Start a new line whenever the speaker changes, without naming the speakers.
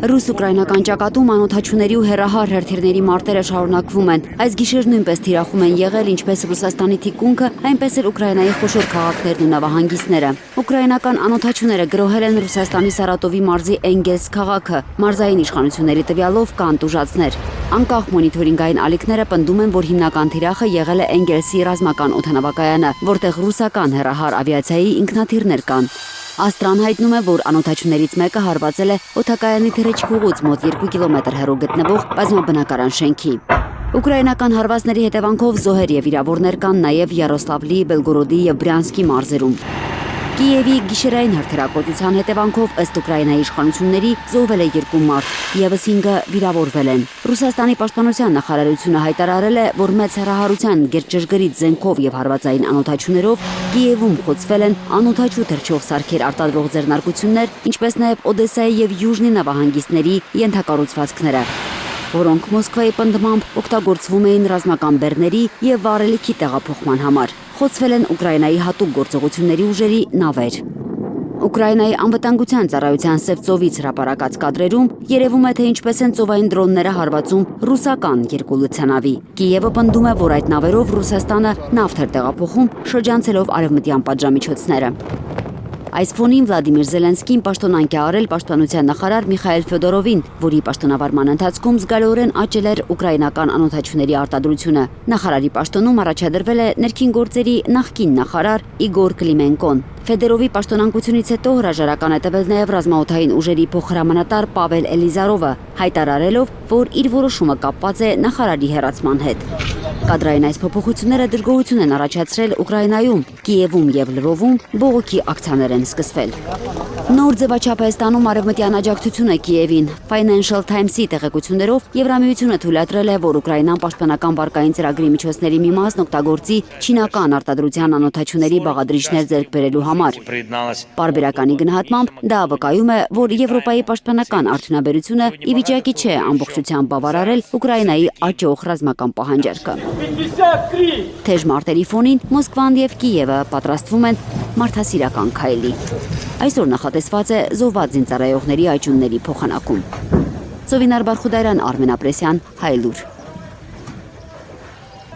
Ռուս-ուկրաինական ճակատում անօդաչուների ու հեռահար հերթիրների մարտերը շարունակվում են։ Այս գիշեր նույնպես թիրախում են եղել ինչպես Ռուսաստանի թիկունքը, այնպես էլ Ուկրաինայի խոշոր քաղաքներն ու նավահանգիստները։ Ուկրաինական անօդաչուները գրոհել են Ռուսաստանի Սարատովի մարզի Էնգելս քաղաքը։ Մարզային իշխանությունների տվյալով կան տուժածներ։ Անկախ մոնիթորինգային ալիքները պնդում են, որ հիմնական թիրախը եղել է Էնգելսի ռազմական օդանավակայանը, որտեղ ռուսական հեռահար ավիացիայի ինքնաթիռներ կան։ Աստրան հայտնում է, որ անօդաչուներից մեկը հարվածել է օդակայանի թռիչքուղուց մոտ 2 կիլոմետր հեռու գտնվող բազմաբնակարան շենքի։ Ուկրաինական հարվածների հետևանքով զոհեր եւ վիրավորներ կան նաեւ Յարոսլավլի, Բելգորոդի եւ Բրյանսկի մարզերում։ Կիևի գիշերային հրթիռակոծության հետևանքով ըստ Ուկրաինայի իշխանությունների զոհվել է 2 մարդ, եւս 5-ը վիրավորվել են։ Ռուսաստանի պաշտպանության նախարարությունը հայտարարել է, որ մեծ հեռահարության գերճշգրիտ զենքով եւ հարվածային անօդաչուներով Կիևում խոցվել են անօդաչու թռչող սարքեր արտադրող ձեռնարկություններ, ինչպես նաեւ Օդեսայի եւ Յուժնի նավահանգիստների ենթակառուցվածքները, որոնք Մոսկվայի պնդմամբ օգտագործվում էին ռազմական բեռների եւ վառելիքի տեղափոխման համար։ Խոցվել են Ուկրաինայի հատուկ գործողությունների ուժերի նավեր։ Ուկրաինայի անվտանգության ծառայության Սևծովից հրապարակած կադրերում երևում է, թե ինչպես են ծովային դրոնները հարվածում ռուսական երկու-լցանավի։ Կիևը պնդում է, որ այդ նավերով Ռուսաստանը նավթ էր տեղափոխում, շրջանցելով արևմտյան պատժամիջոցները։ Այս ֆոնին Վլադիմիր Զելենսկին պաշտոնանկ է արել պաշտպանության նախարար Միխայել Ֆյոդորովին, որի պաշտոնավարման ընթացքում զգալիորեն աճել էր ուկրաինական անօդաչուների արտադրությունը։ Նախարարի պաշտոնում առաջադրվել է ներքին գործերի նախկին նախարար Իգոր Կլիմենկոն։ Ֆեդերովի պաշտոնանկությունից հետո հրաժարական է տվել նաև ռազմաօդային ուժերի փոխհրամանատար Պավել Էլիզարովը, հայտարարելով, որ իր որոշումը կապված է նախարարի հեռացման հետ։ Կադրային այս փոփոխությունները դժգոհություն են առաջացրել Ուկրաինայում, Կիևում եւ Լվովում բողոքի ակցիաներ են սկսվել։ Նոր ձևաչափ է ստանում արևմտյան աջակցությունը Կիևին։ Financial Times-ի տեղեկություններով Եվրամիությունը թույլատրել է, որ Ուկրաինան պաշտպանական վարկային ծրագրի միջոցների մի մասն օգտագործի չինական արտադրության անօդաչուների բաղադրիչներ ձեռք բերելու համար։ Պարբերականի գնահատմամբ դա վկայում է, որ Եվրոպայի պաշտպանական արդյունաբերությունը ի վիճակի չէ ամբողջությամբ բավարարել Ուկրաինայի աճող ռազմական պահանջարկը։ Թեժ մարտերի ֆոնին Մոսկվան եւ Կիևը պատրաստվում են մարդասիրական քայլի։ Այսօր նախատեսված է զոհված զինծառայողների աճյունների փոխանակում։ Սովինար Բարխուդարյան, Արմեն Ապրեսյան, Հայլուր։